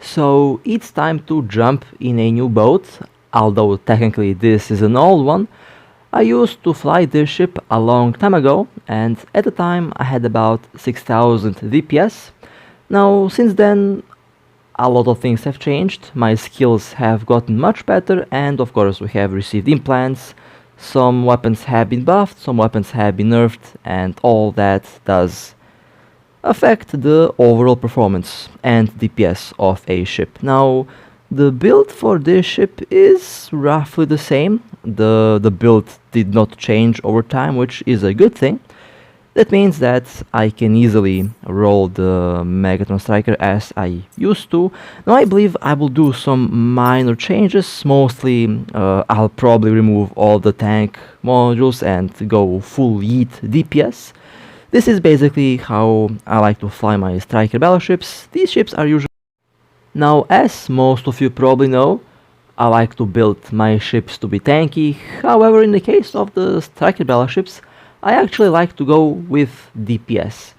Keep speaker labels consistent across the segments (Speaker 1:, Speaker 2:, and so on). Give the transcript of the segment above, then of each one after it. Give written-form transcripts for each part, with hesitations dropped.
Speaker 1: So it's time to jump in a new boat, although technically this is an old one. I used to fly this ship a long time ago, and at the time I had about 6000 DPS. Now, since then, a lot of things have changed, my skills have gotten much better, and of course we have received implants, some weapons have been buffed, some weapons have been nerfed, and all that does affect the overall performance and DPS of a ship. Now, the build for this ship is roughly the same. The build did not change over time, which is a good thing. That means that I can easily roll the Megathron Striker as I used to. Now I believe I will do some minor changes. Mostly I'll probably remove all the tank modules and go full Yeet DPS. This is basically how I like to fly my Striker battleships. These ships are usually... Now, as most of you probably know, I like to build my ships to be tanky. However, in the case of the Striker battleships, I actually like to go with DPS.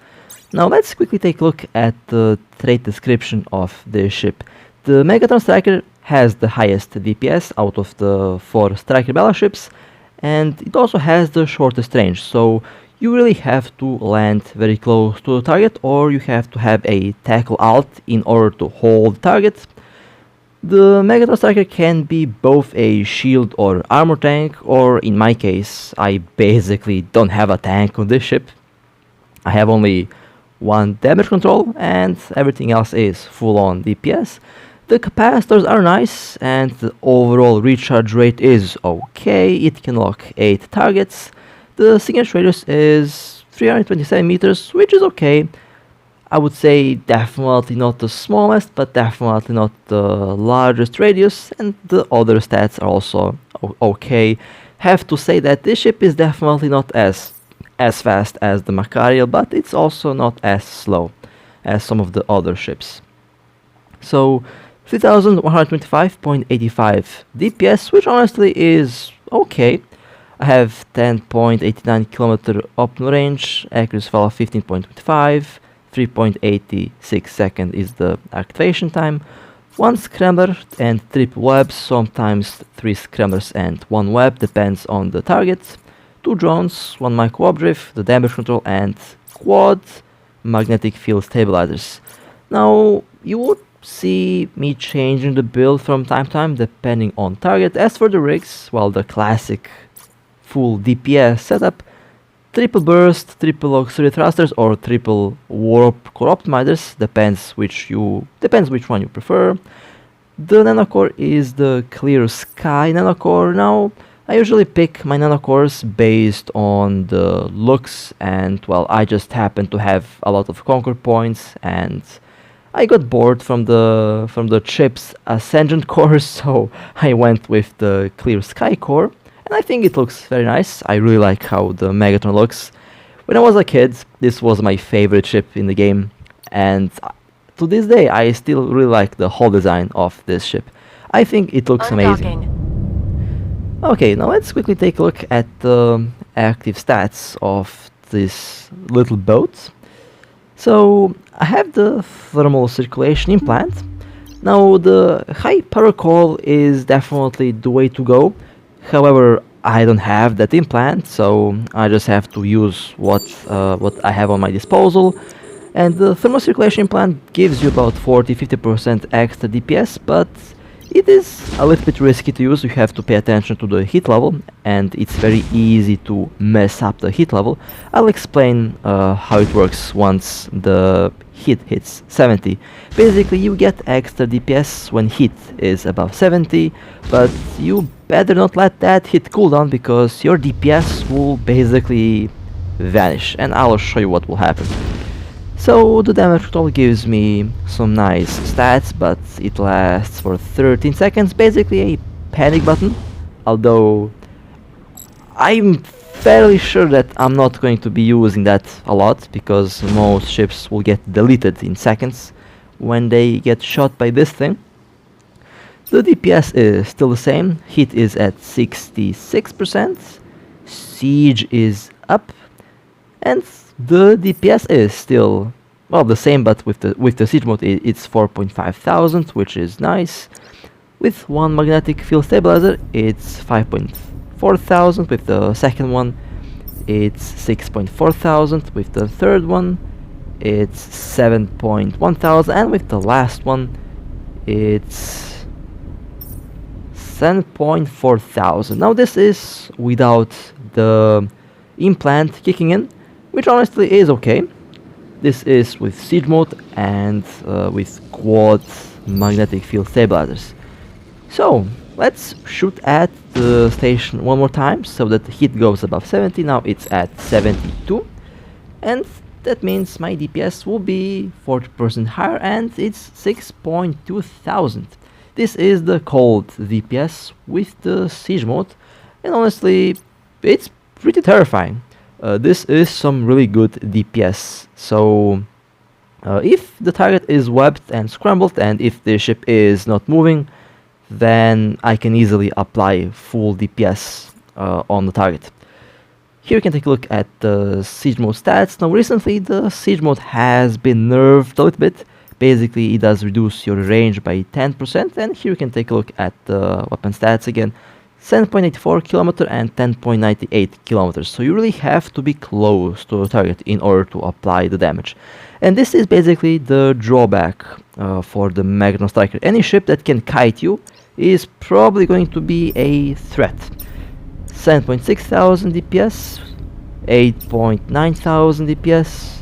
Speaker 1: Now let's quickly take a look at the trait description of this ship. The Megathron Striker has the highest DPS out of the 4 Striker battleships, and it also has the shortest range, so you really have to land very close to the target, or you have to have a tackle alt in order to hold the target. The Megathron Striker can be both a shield or armor tank, or in my case, I basically don't have a tank on this ship. I have only one damage control and everything else is full on DPS. The capacitors are nice and the overall recharge rate is okay. It can lock 8 targets. The signature radius is 327 meters, which is okay. I would say definitely not the smallest, but definitely not the largest radius, and the other stats are also okay. Have to say that this ship is definitely not as fast as the Macariel, but it's also not as slow as some of the other ships. So 3125.85 DPS, which honestly is okay. I have 10.89 kilometer optimal range, accuracy of 15.25, 3.86 seconds is the activation time, 1 scrambler and triple webs, sometimes 3 scramblers and 1 web, depends on the target, 2 drones, 1 micro obdrive, the damage control, and quad magnetic field stabilizers. Now you would see me changing the build from time to time depending on target. As for the rigs, well, the classic full DPS setup, triple burst, triple auxiliary thrusters, or triple warp core optimizers, depends which one you prefer. The nanocore is the clear sky nanocore. Now I usually pick my nanocores based on the looks, and well, I just happen to have a lot of conquer points, and I got bored from the chip's ascendant core, so I went with the clear sky core. And I think it looks very nice. I really like how the Megathron looks. When I was a kid, this was my favorite ship in the game, and to this day I still really like the whole design of this ship. I think it looks amazing. Okay, now let's quickly take a look at the active stats of this little boat. So I have the thermal circulation implant. Now the high power coil is definitely the way to go. However, I don't have that implant, so I just have to use what I have on my disposal. And the thermal circulation implant gives you about 40-50% extra DPS, but it is a little bit risky to use. You have to pay attention to the heat level, and it's very easy to mess up the heat level. I'll explain how it works once the heat hits 70. Basically, you get extra DPS when heat is above 70, but you better not let that hit cooldown because your DPS will basically vanish, and I'll show you what will happen. So the damage control gives me some nice stats, but it lasts for 13 seconds, basically a panic button, although I'm fairly sure that I'm not going to be using that a lot, because most ships will get deleted in seconds when they get shot by this thing. The DPS is still the same, hit is at 66%, siege is up, and the DPS is still well, the same, but with the siege mode it's 4.5 thousand, which is nice. With one magnetic field stabilizer it's 5.4 thousand. With the second one it's 6.4 thousand. With the third one it's 7.1 thousand, and with the last one it's 7.4 thousand. Now this is without the implant kicking in, which honestly is okay. This is with siege mode and with quad magnetic field stabilizers. So let's shoot at the station one more time so that the heat goes above 70. Now it's at 72, and that means my DPS will be 40% higher, and it's 6.2 thousand. This is the cold DPS with the siege mode, and honestly it's pretty terrifying. This is some really good DPS. So if the target is webbed and scrambled, and if the ship is not moving, then I can easily apply full DPS on the target. Here you can take a look at the siege mode stats. Now recently the siege mode has been nerfed a little bit. Basically it does reduce your range by 10%, and here you can take a look at the weapon stats again. 7.84 kilometer and 10.98 kilometers. So you really have to be close to the target in order to apply the damage. And this is basically the drawback for the Megathron striker. Any ship that can kite you is probably going to be a threat. 7.6 thousand DPS, 8.9 thousand DPS,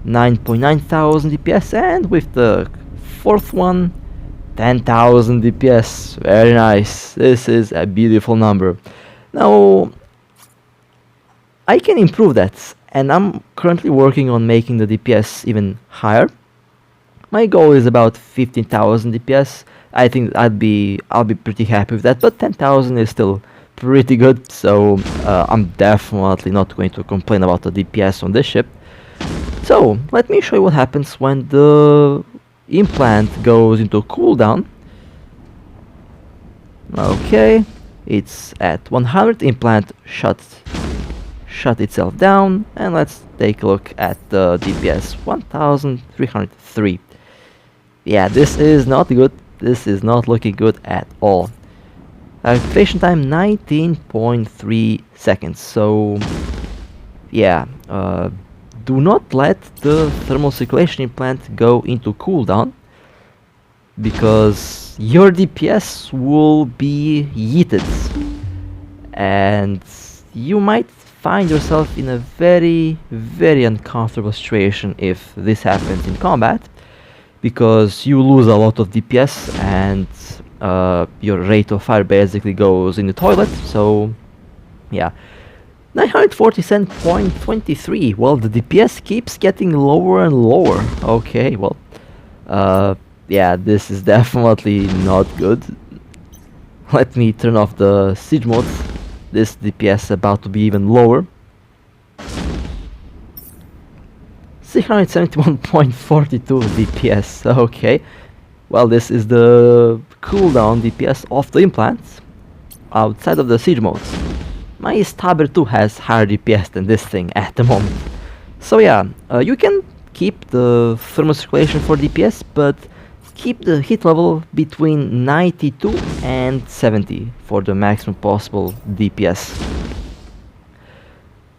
Speaker 1: 9.9 thousand DPS, and with the fourth one, 10,000 DPS. Very nice. This is a beautiful number. Now I can improve that, and I'm currently working on making the DPS even higher. My goal is about 15,000 DPS. I think I'll be pretty happy with that, but 10,000 is still pretty good, so I'm definitely not going to complain about the DPS on this ship. So let me show you what happens when the implant goes into cooldown. Okay, it's at 100. Implant shut itself down, and let's take a look at the DPS. 1303. Yeah, this is not good. This is not looking good at all. Activation time 19.3 seconds. So yeah, do not let the thermal circulation implant go into cooldown, because your DPS will be yeeted, and you might find yourself in a very, very uncomfortable situation if this happens in combat, because you lose a lot of DPS and your rate of fire basically goes in the toilet. So yeah, 947.23. Well, the DPS keeps getting lower and lower. Okay, well, yeah, this is definitely not good. Let me turn off the siege mode. This DPS is about to be even lower. 671.42 DPS. Okay, well, this is the cooldown DPS of the implants outside of the siege mode. My Stabber 2 has higher DPS than this thing at the moment. So yeah, you can keep the thermal circulation for DPS, but keep the hit level between 92 and 70 for the maximum possible DPS.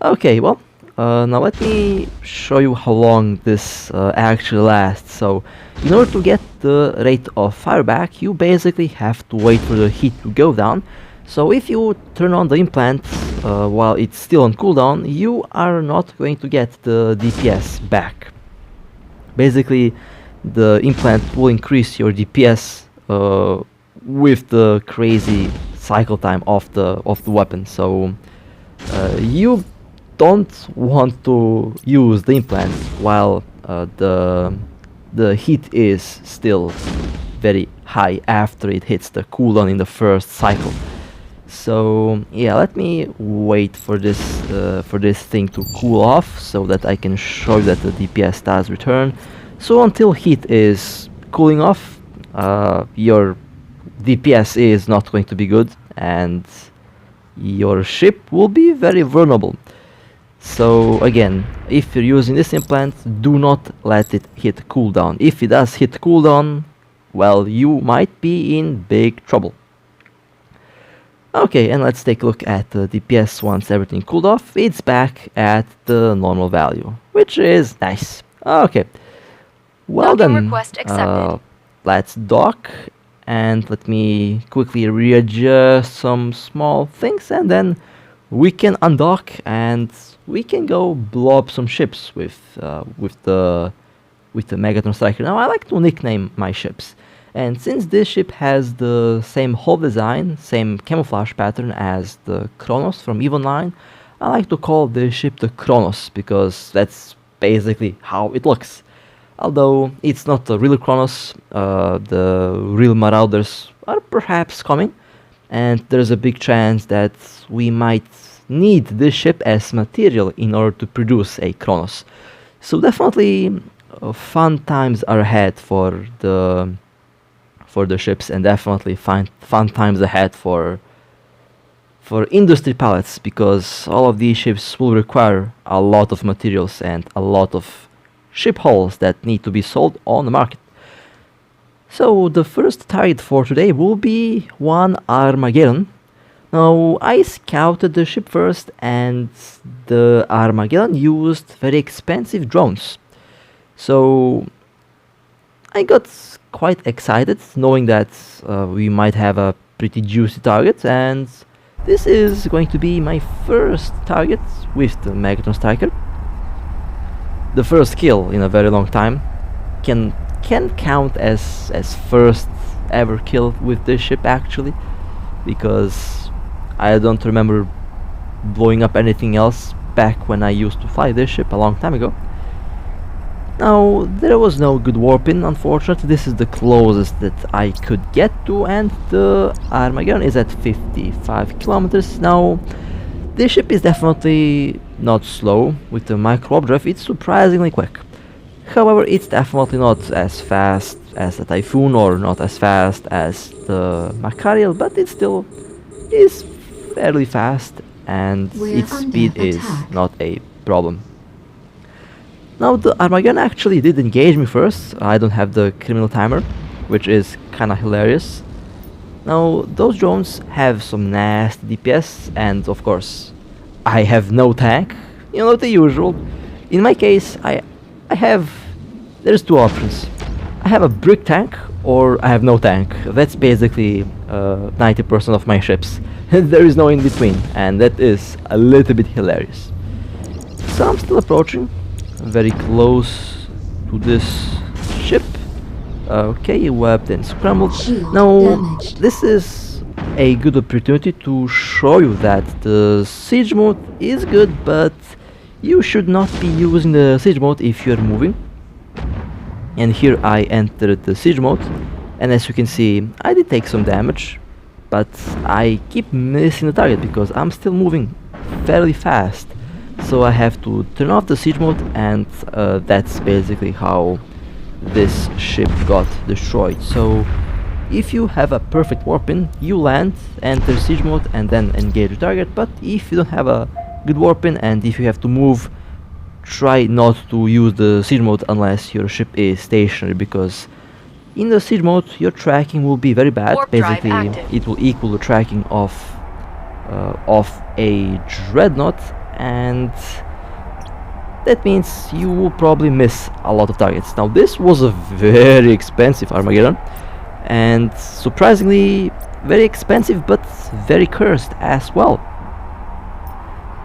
Speaker 1: Okay, well, now let me show you how long this actually lasts. So in order to get the rate of fire back, you basically have to wait for the heat to go down. So if you turn on the implant while it's still on cooldown, you are not going to get the DPS back. Basically, the implant will increase your DPS with the crazy cycle time of the weapon. So you don't want to use the implant while the heat is still very high after it hits the cooldown in the first cycle. So yeah, let me wait for this thing to cool off so that I can show you that the DPS does return. So until heat is cooling off, your DPS is not going to be good, and your ship will be very vulnerable. So again, if you're using this implant, do not let it hit cooldown. If it does hit cooldown, well, you might be in big trouble. Okay, and let's take a look at the DPS once everything cooled off. It's back at the normal value, which is nice. Okay, well
Speaker 2: Docking
Speaker 1: then,
Speaker 2: request accepted.
Speaker 1: let's dock, and let me quickly readjust some small things, and then we can undock and we can go blow up some ships with the Megathron Striker. Now I like to nickname my ships, and since this ship has the same hull design, same camouflage pattern as the Kronos from Evo 9, I like to call this ship the Kronos because that's basically how it looks. Although it's not the real Kronos, the real Marauders are perhaps coming, and there's a big chance that we might need this ship as material in order to produce a Kronos. So definitely fun times are ahead for the ships, and definitely fun times ahead for industry pallets, because all of these ships will require a lot of materials and a lot of ship hulls that need to be sold on the market. So the first target for today will be one Armageddon. Now I scouted the ship first, and the Armageddon used very expensive drones. So I got quite excited knowing that we might have a pretty juicy target, and this is going to be my first target with the Megathron Striker. The first kill in a very long time can count as first ever kill with this ship actually, because I don't remember blowing up anything else back when I used to fly this ship a long time ago. Now, there was no good warping, unfortunately. This is the closest that I could get to, and the Armageddon is at 55 kilometers. Now, this ship is definitely not slow. With the micro drift, it's surprisingly quick. However, it's definitely not as fast as the Typhoon, or not as fast as the Macariel, but it still is fairly fast, and its speed is not a problem. Now the Armageddon actually did engage me first. I don't have the criminal timer, which is kinda hilarious. Now those drones have some nasty DPS, and of course I have no tank. You know, the usual. In my case, there's two options. I have a brick tank or I have no tank. That's basically 90% of my ships. There is no in between, and that is a little bit hilarious. So I'm still approaching, very close to this ship. Okay, webbed and scrambled. Now, this is a good opportunity to show you that the siege mode is good, but you should not be using the siege mode if you're moving. And here I entered the siege mode, and as you can see, I did take some damage, but I keep missing the target because I'm still moving fairly fast. So I have to turn off the siege mode, and that's basically how this ship got destroyed. So if you have a perfect warping, you land, enter siege mode, and then engage the target. But if you don't have a good warping, and if you have to move, try not to use the siege mode unless your ship is stationary, because in the siege mode your tracking will be very bad.
Speaker 2: Warp
Speaker 1: basically it will equal the tracking of a dreadnought, and that means you will probably miss a lot of targets. Now this was a very expensive Armageddon, and surprisingly very expensive, but very cursed as well.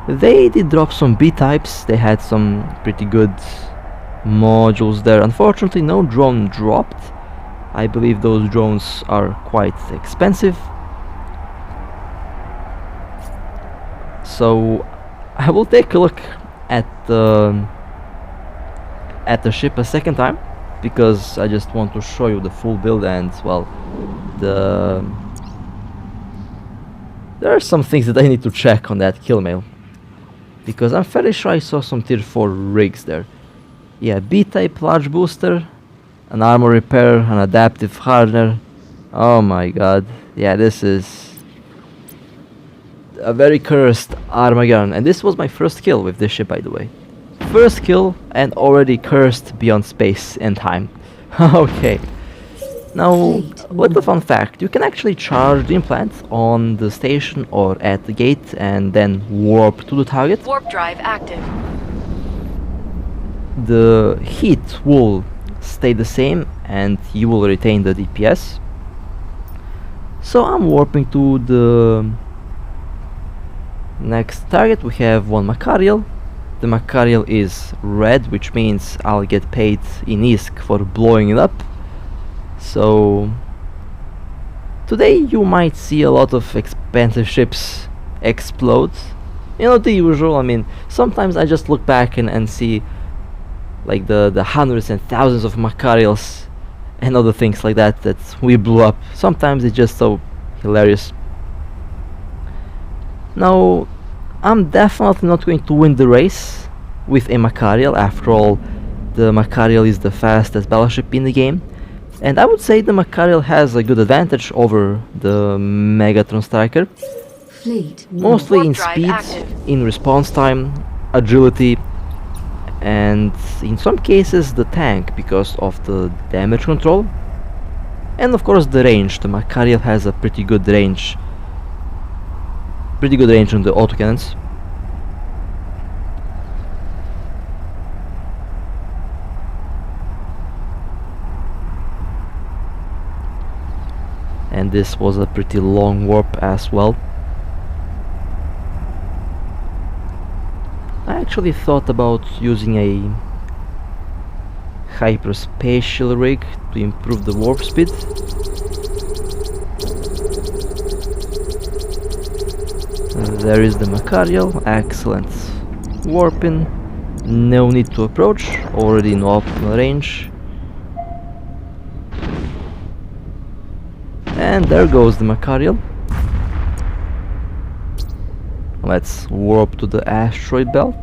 Speaker 1: They did drop some B-types, they had some pretty good modules there. Unfortunately no drone dropped. I believe those drones are quite expensive. So I will take a look at the ship a second time, because I just want to show you the full build, and well, there are some things that I need to check on that kill mail, because I'm fairly sure I saw some tier 4 rigs there. Yeah, B-type large booster, an armor repair, an adaptive hardener. Oh my god, yeah, this is a very cursed Armageddon, and this was my first kill with this ship, by the way. First kill and already cursed beyond space and time. Okay. Now, little fun fact, you can actually charge the implant on the station or at the gate and then warp to the target.
Speaker 2: Warp drive active.
Speaker 1: The heat will stay the same and you will retain the DPS. So I'm warping to the next target. We have one Macarial. The Macarial is red, which means I'll get paid in ISK for blowing it up. So today you might see a lot of expensive ships explode. You know, the usual. I mean, sometimes I just look back and see like the hundreds and thousands of Macarials and other things like that that we blew up. Sometimes it's just so hilarious. Now, I'm definitely not going to win the race with a Macarial. After all, the Macarial is the fastest battleship in the game. And I would say the Macarial has a good advantage over the Megathron striker. Mostly in speed, in response time, agility, and in some cases the tank because of the damage control. And of course the range. The Macarial has a pretty good range on the autocannons. And this was a pretty long warp as well. I actually thought about using a hyperspatial rig to improve the warp speed. There is the Macarial, excellent warping, no need to approach, already in optimal range. And there goes the Macarial. Let's warp to the asteroid belt.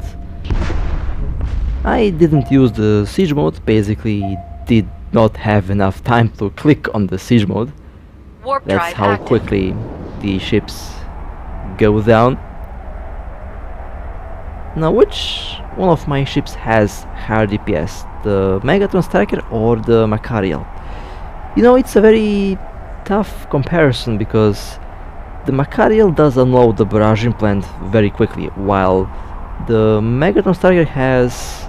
Speaker 1: I didn't use the siege mode, basically did not have enough time to click on the siege mode.
Speaker 2: Warp
Speaker 1: That's
Speaker 2: drive
Speaker 1: how
Speaker 2: active.
Speaker 1: quickly the ships go down. Now, which one of my ships has higher DPS? The Megathron striker or the Macarial? You know, it's a very tough comparison because the Macarial does unload the barrage implant very quickly, while the Megathron striker has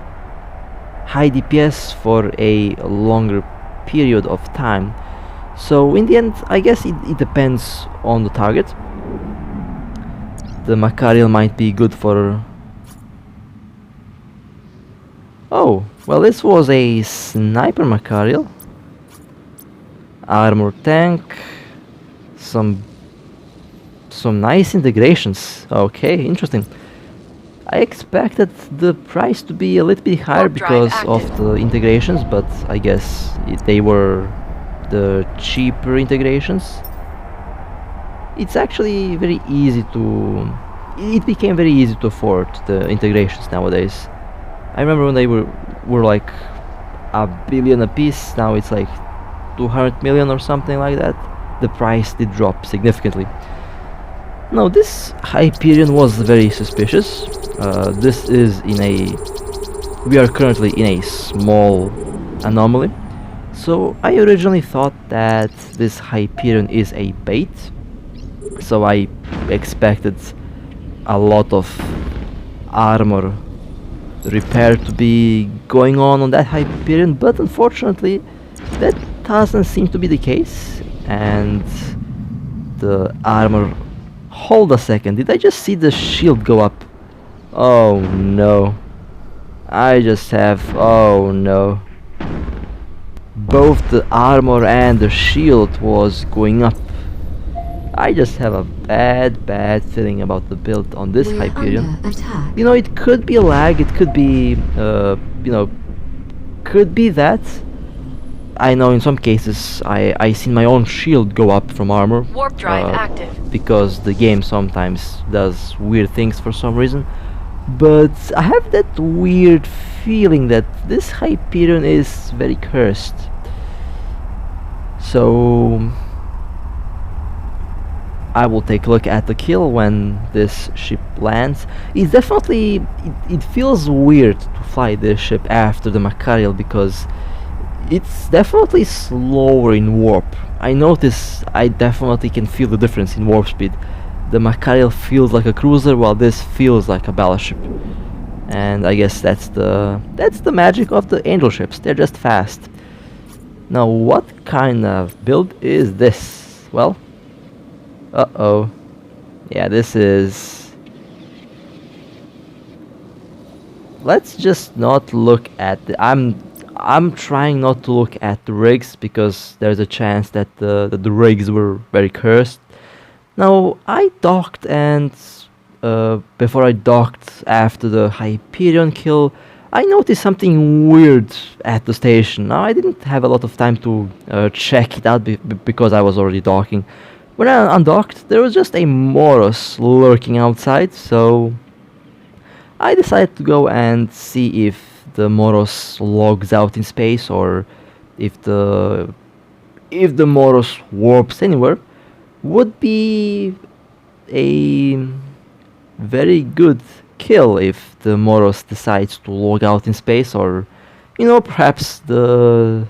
Speaker 1: high DPS for a longer period of time. So in the end, I guess it depends on the target. The Macarial might be good for... Oh, well, this was a sniper Macarial. Armor tank, some nice integrations. Okay, interesting. I expected the price to be a little bit higher because of the integrations, but I guess they were the cheaper integrations. It's actually very easy to... It became very easy to afford the integrations nowadays. I remember when they were like $1 billion a piece, now it's like 200 million or something like that. The price did drop significantly. Now this Hyperion was very suspicious. This is in a... We are currently in a small anomaly. So I originally thought that this Hyperion is a bait. So I expected a lot of armor repair to be going on that Hyperion, but unfortunately that doesn't seem to be the case. And the armor... Hold a second, did I just see the shield go up? Oh no. I just have... Oh no. Both the armor and the shield was going up. I just have a bad feeling about the build on this Hyperion. You know, it could be a lag, it could be, you know, could be that. I know in some cases I seen my own shield go up from armor.
Speaker 2: Warp drive active.
Speaker 1: Because the game sometimes does weird things for some reason. But I have that weird feeling that this Hyperion is very cursed. So... I will take a look at the kill when this ship lands. It's definitely, it feels weird to fly this ship after the Macarial because it's definitely slower in warp. I notice I definitely can feel the difference in warp speed. The Macarial feels like a cruiser while this feels like a battleship. And I guess that's the magic of the angel ships. They're just fast. Now what kind of build is this? Well, uh-oh. Yeah, this is... Let's just not look at the... I'm trying not to look at the rigs because there's a chance that the rigs were very cursed. Now, I docked and before I docked after the Hyperion kill, I noticed something weird at the station. Now, I didn't have a lot of time to check it out because I was already docking. When I undocked, there was just a Moros lurking outside, so I decided to go and see if the Moros logs out in space or if the Moros warps anywhere. Would be a very good kill if the Moros decides to log out in space, or perhaps the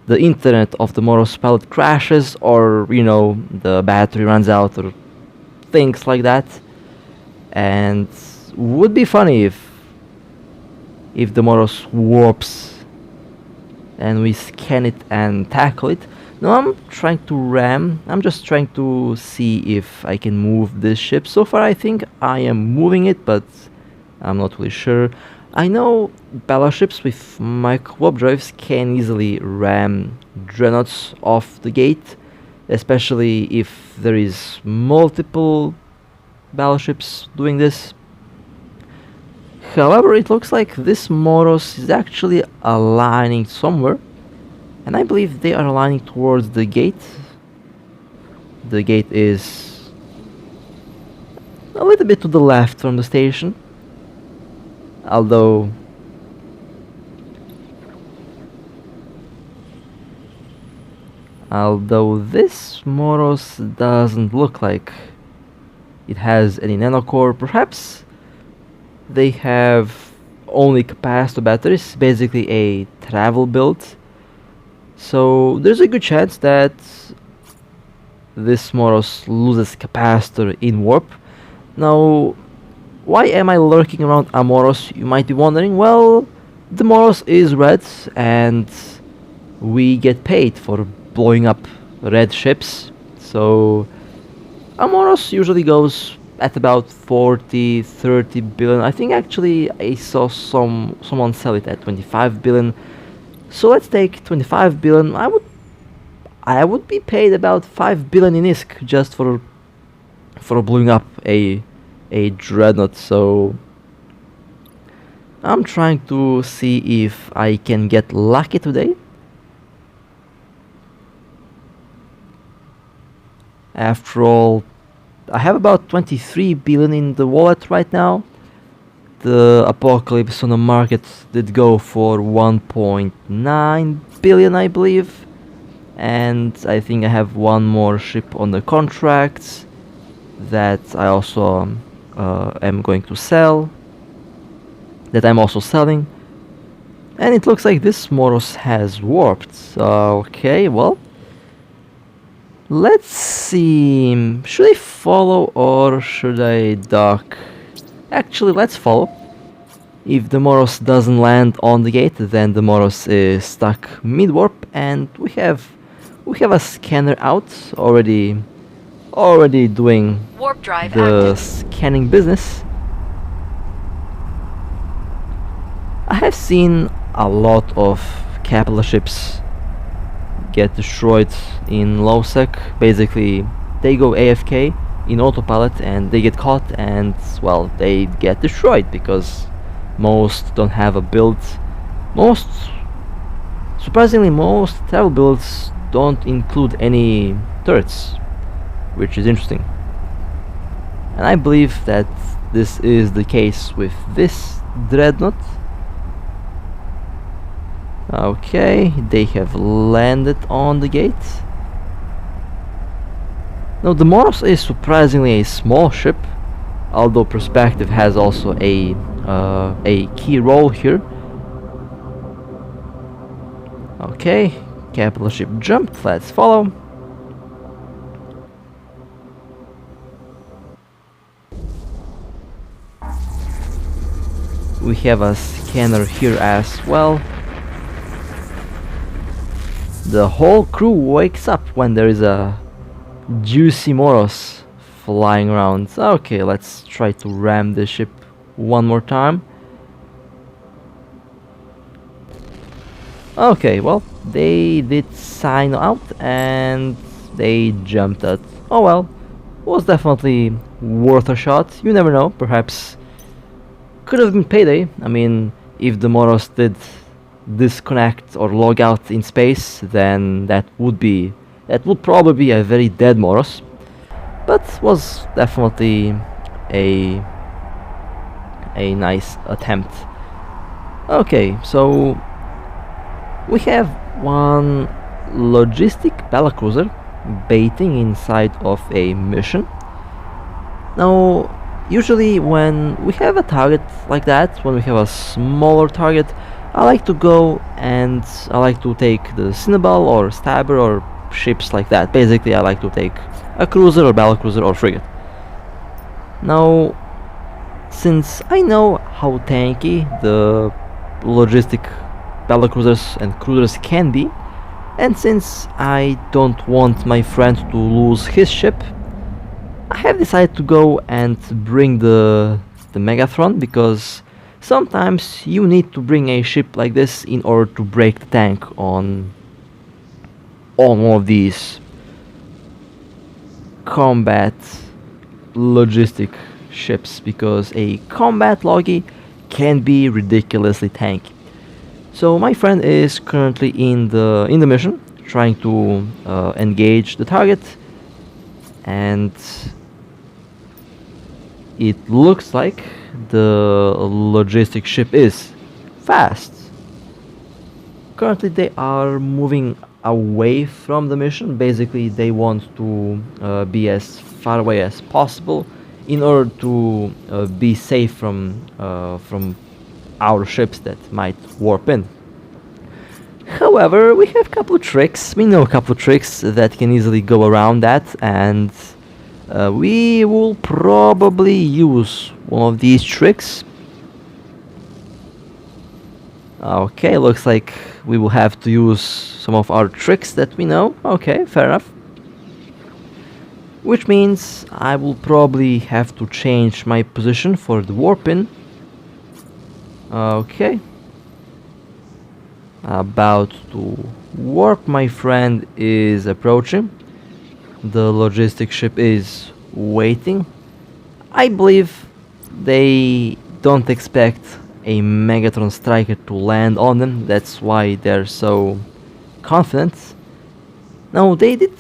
Speaker 1: internet of the Moros pilot crashes, or the battery runs out, or things like that. And would be funny if the Moros warps and we scan it and tackle it. No, I'm trying to ram. I'm just trying to see if I can move this ship. So far I think I am moving it, but I'm not really sure. I know battleships with micro warp drives can easily ram dreadnoughts off the gate, especially if there is multiple battleships doing this. However, it looks like this Moros is actually aligning somewhere, and I believe they are aligning towards the gate. The gate is a little bit to the left from the station, although this Moros doesn't look like it has any nanocore. Perhaps they have only capacitor batteries, basically a travel build. So there's a good chance that this Moros loses capacitor in warp. Now, why am I lurking around a Moros, you might be wondering? Well, the Moros is red and we get paid for blowing up red ships. So a Moros usually goes at about 30 billion. I think actually I saw someone sell it at 25 billion. So let's take 25 billion. I would be paid about 5 billion in ISK just for blowing up a dreadnought. So I'm trying to see if I can get lucky today. After all, I have about 23 billion in the wallet right now. The Apocalypse on the market did go for 1.9 billion, I believe. And I think I have one more ship on the contract that I also am going to sell. That I'm also selling. And it looks like this Moros has warped. Okay, well, let's see. Should I follow or should I dock? Actually, let's follow. If the Moros doesn't land on the gate, then the Moros is stuck mid-warp, and we have a scanner out already doing
Speaker 2: Warp drive
Speaker 1: the
Speaker 2: active.
Speaker 1: scanning business. I have seen a lot of capital ships get destroyed in low sec. Basically, they go AFK in autopilot and they get caught, and well, they get destroyed because most don't have a build. Surprisingly, most travel builds don't include any turrets, which is interesting. And I believe that this is the case with this dreadnought. Okay, they have landed on the gate. Now the Moros is surprisingly a small ship, although perspective has also a key role here. Okay, capital ship jumped, let's follow. We have a scanner here as well. The whole crew wakes up when there is a juicy Moros flying around. Okay, let's try to ram the ship one more time. Okay, well, they did sign out and they jumped at. Oh well, was definitely worth a shot. You never know, perhaps could have been payday. I mean, if the Moros did disconnect or log out in space, then that would probably be a very dead Moros. But was definitely a nice attempt. Okay, so we have one logistic battlecruiser baiting inside of a mission. Now, usually when we have a target like that, when we have a smaller target, I like to go and I like to take the Cinnabal or Stabber or ships like that. Basically, I like to take a cruiser or battlecruiser or frigate. Now, since I know how tanky the logistic battlecruisers and cruisers can be, and since I don't want my friend to lose his ship, I have decided to go and bring the Megathron, because sometimes you need to bring a ship like this in order to break the tank on one of these combat logistic ships, because a combat logi can be ridiculously tanky. So my friend is currently in the mission, trying to engage the target, and it looks like the logistic ship is fast. Currently they are moving away from the mission. Basically they want to be as far away as possible in order to be safe from our ships that might warp in. However, we have a couple of tricks. We know a couple of tricks that can easily go around that, and we will probably use one of these tricks. Okay, looks like we will have to use some of our tricks that we know. Okay, fair enough. Which means I will probably have to change my position for the warp in. Okay. About to warp. My friend is approaching. The logistic ship is waiting. I believe they don't expect a Megathron striker to land on them. That's why they're so confident. Now they did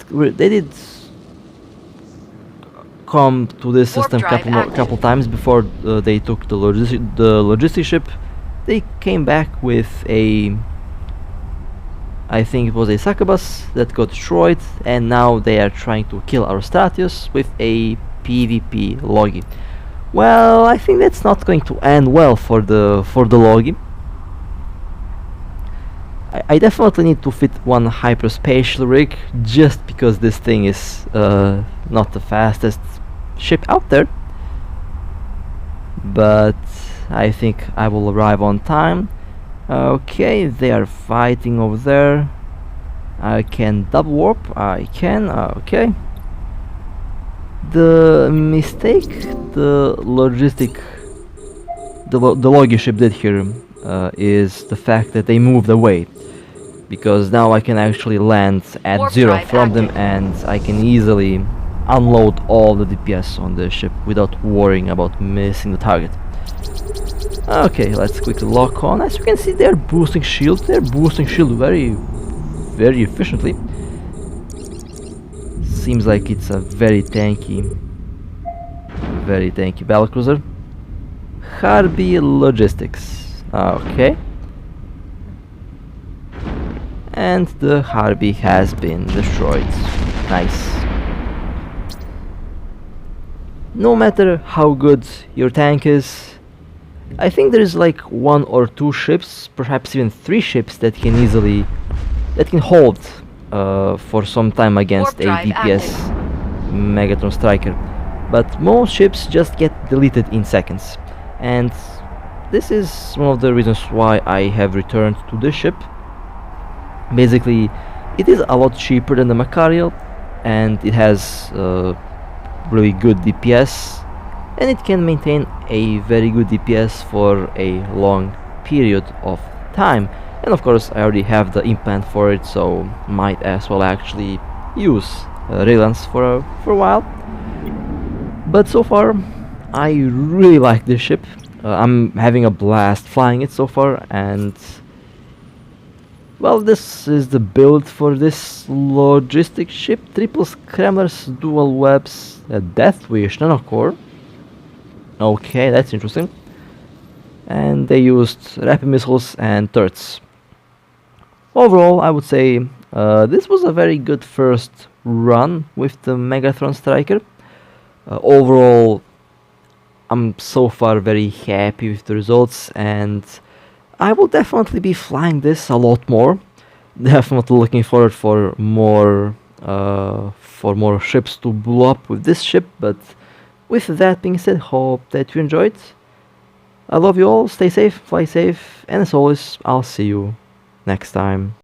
Speaker 1: come to this system couple times before they took the logistic ship. They came back with I think it was a succubus that got destroyed, and now they are trying to kill our Stratius with a PvP logi. Well, I think that's not going to end well for the logi. I definitely need to fit one hyperspatial rig, just because this thing is not the fastest ship out there. But I think I will arrive on time. Okay, they are fighting over there. I can double warp. I can. Okay. The mistake the logi ship did here is the fact that they moved away, because now I can actually land at
Speaker 2: Warp
Speaker 1: 0
Speaker 2: drive
Speaker 1: from
Speaker 2: active.
Speaker 1: them, and I can easily unload all the DPS on the ship without worrying about missing the target. Okay, let's quickly lock on. As you can see, they're boosting shield. They're boosting shield very efficiently. Seems like it's a very tanky battlecruiser. Harby Logistics. Okay. And the Harby has been destroyed. Nice. no matter how good your tank is, I think there is like 1 or 2 ships, perhaps even 3 ships that can hold for some time against
Speaker 2: Warp
Speaker 1: a
Speaker 2: drive
Speaker 1: DPS
Speaker 2: active.
Speaker 1: Megathron striker. But most ships just get deleted in seconds, and this is one of the reasons why I have returned to this ship. Basically, it is a lot cheaper than the Macarial, and it has really good DPS, and it can maintain a very good DPS for a long period of time. And of course, I already have the implant for it, so might as well actually use Relance for a while. But so far, I really like this ship. I'm having a blast flying it so far, and well, this is the build for this logistic ship. Triple scramblers, dual webs, a death wish, nanocore. Okay, that's interesting. And they used rapid missiles and turrets. Overall, I would say this was a very good first run with the Megathron Striker. Overall, I'm so far very happy with the results, and I will definitely be flying this a lot more. Definitely looking forward for more ships to blow up with this ship. But with that being said, hope that you enjoyed. I love you all. Stay safe, fly safe, and as always, I'll see you next time.